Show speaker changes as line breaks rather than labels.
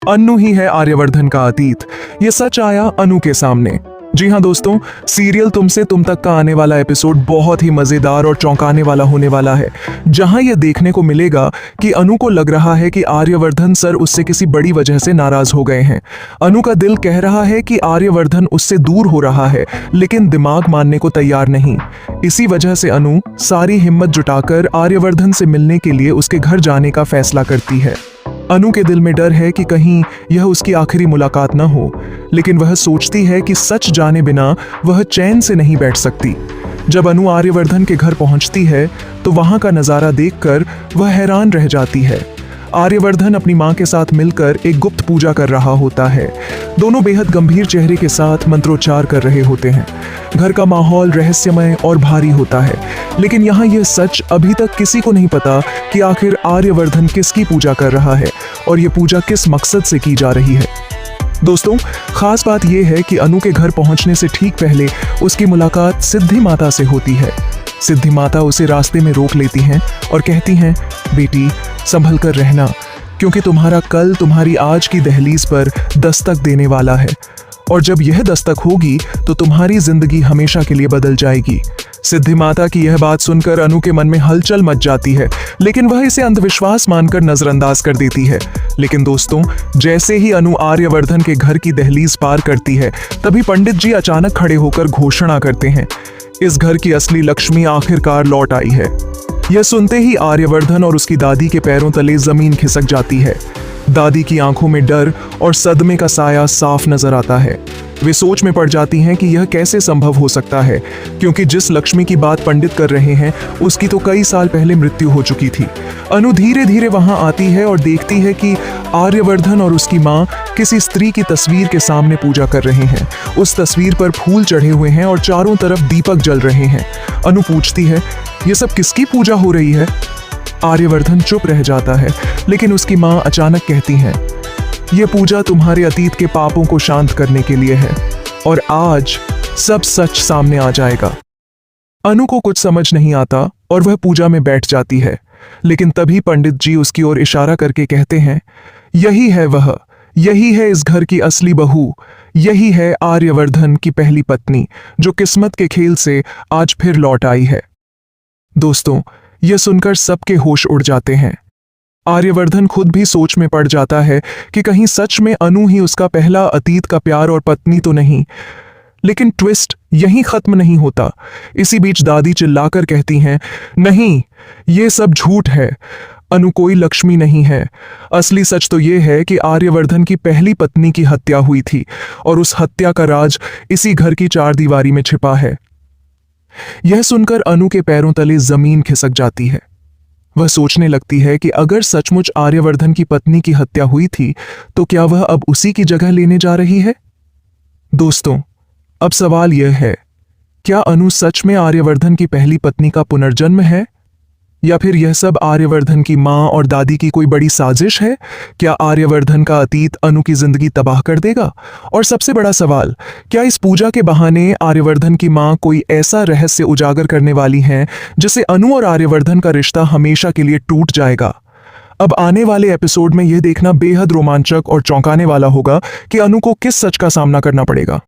अनु ही है आर्यवर्धन का अतीत। ये सच आया अनु के सामने। जी हाँ दोस्तों, सीरियल तुमसे तुम तक का आने वाला एपिसोड बहुत ही मजेदार और चौंकाने वाला होने वाला है, जहां यह देखने को मिलेगा कि अनु को लग रहा है कि आर्यवर्धन सर उससे किसी बड़ी वजह से नाराज हो गए हैं। अनु का दिल कह रहा है कि आर्यवर्धन उससे दूर हो रहा है, लेकिन दिमाग मानने को तैयार नहीं। इसी वजह से अनु सारी हिम्मत जुटाकर आर्यवर्धन से मिलने के लिए उसके घर जाने का फैसला करती है। अनु के दिल में डर है कि कहीं यह उसकी आखिरी मुलाकात न हो, लेकिन वह सोचती है कि सच जाने बिना वह चैन से नहीं बैठ सकती। जब अनु आर्यवर्धन के घर पहुंचती है तो वहां का नजारा देखकर वह हैरान रह जाती है। आर्यवर्धन अपनी मां के साथ मिलकर एक गुप्त पूजा कर रहा होता है। दोनों बेहद गंभीर चेहरे के साथ मंत्रोच्चार कर रहे होते हैं। घर का माहौल रहस्यमय और भारी होता है, लेकिन यहाँ यह सच अभी तक किसी को नहीं पता कि आखिर आर्यवर्धन किसकी पूजा कर रहा है और यह पूजा किस मकसद से की जा रही है। दोस्तों, खास बात यह है कि अनु के घर पहुंचने से ठीक पहले उसकी मुलाकात सिद्धि माता से होती है। सिद्धि माता उसे रास्ते में रोक लेती हैं और कहती हैं, बेटी संभल कर रहना, क्योंकि तुम्हारा कल तुम्हारी आज की दहलीज पर दस्तक देने वाला है, और जब यह दस्तक होगी तो तुम्हारी जिंदगी हमेशा के लिए बदल जाएगी। सिद्धि माता की यह बात सुनकर अनु के मन में हलचल मच जाती है, लेकिन वह इसे अंधविश्वास मानकर नजरअंदाज कर देती है। लेकिन दोस्तों, जैसे ही अनु आर्यवर्धन के घर की दहलीज पार करती है, तभी पंडित जी अचानक खड़े होकर घोषणा करते हैं, इस घर की असली लक्ष्मी आखिरकार लौट आई है। यह सुनते ही आर्यवर्धन और उसकी दादी के पैरों तले जमीन खिसक जाती है। दादी की आंखों में डर और सदमे का साया साफ नजर आता है। वे सोच में पड़ जाती हैं कि यह कैसे संभव हो सकता है, क्योंकि जिस लक्ष्मी की बात पंडित कर रहे हैं उसकी तो कई साल पहले मृत्यु हो चुकी थी। अनु धीरे धीरे वहां आती है और देखती है कि आर्यवर्धन और उसकी माँ किसी स्त्री की तस्वीर के सामने पूजा कर रहे हैं। उस तस्वीर पर फूल चढ़े हुए हैं और चारों तरफ दीपक जल रहे हैं। अनु पूछती है, यह सब किसकी पूजा हो रही है? आर्यवर्धन चुप रह जाता है, लेकिन उसकी माँ अचानक कहती हैं, यह पूजा तुम्हारे अतीत के पापों को शांत करने के लिए है, और आज सब सच सामने आ जाएगा। अनु को कुछ समझ नहीं आता और वह पूजा में बैठ जाती है, लेकिन तभी पंडित जी उसकी ओर इशारा करके कहते हैं, यही है वह, यही है इस घर की असली बहू, यही है आर्यवर्धन की पहली पत्नी, जो किस्मत के खेल से आज फिर लौट आई है। दोस्तों, यह सुनकर सबके होश उड़ जाते हैं। आर्यवर्धन खुद भी सोच में पड़ जाता है कि कहीं सच में अनु ही उसका पहला अतीत का प्यार और पत्नी तो नहीं। लेकिन ट्विस्ट यहीं खत्म नहीं होता। इसी बीच दादी चिल्लाकर कहती हैं, नहीं, ये सब झूठ है, अनु कोई लक्ष्मी नहीं है। असली सच तो यह है कि आर्यवर्धन की पहली पत्नी की हत्या हुई थी, और उस हत्या का राज इसी घर की चारदीवारी में छिपा है। यह सुनकर अनु के पैरों तले जमीन खिसक जाती है। वह सोचने लगती है कि अगर सचमुच आर्यवर्धन की पत्नी की हत्या हुई थी, तो क्या वह अब उसी की जगह लेने जा रही है? दोस्तों, अब सवाल यह है, क्या अनु सच में आर्यवर्धन की पहली पत्नी का पुनर्जन्म है, या फिर यह सब आर्यवर्धन की मां और दादी की कोई बड़ी साजिश है? क्या आर्यवर्धन का अतीत अनु की जिंदगी तबाह कर देगा? और सबसे बड़ा सवाल, क्या इस पूजा के बहाने आर्यवर्धन की मां कोई ऐसा रहस्य उजागर करने वाली हैं जिससे अनु और आर्यवर्धन का रिश्ता हमेशा के लिए टूट जाएगा? अब आने वाले एपिसोड में यह देखना बेहद रोमांचक और चौंकाने वाला होगा कि अनु को किस सच का सामना करना पड़ेगा।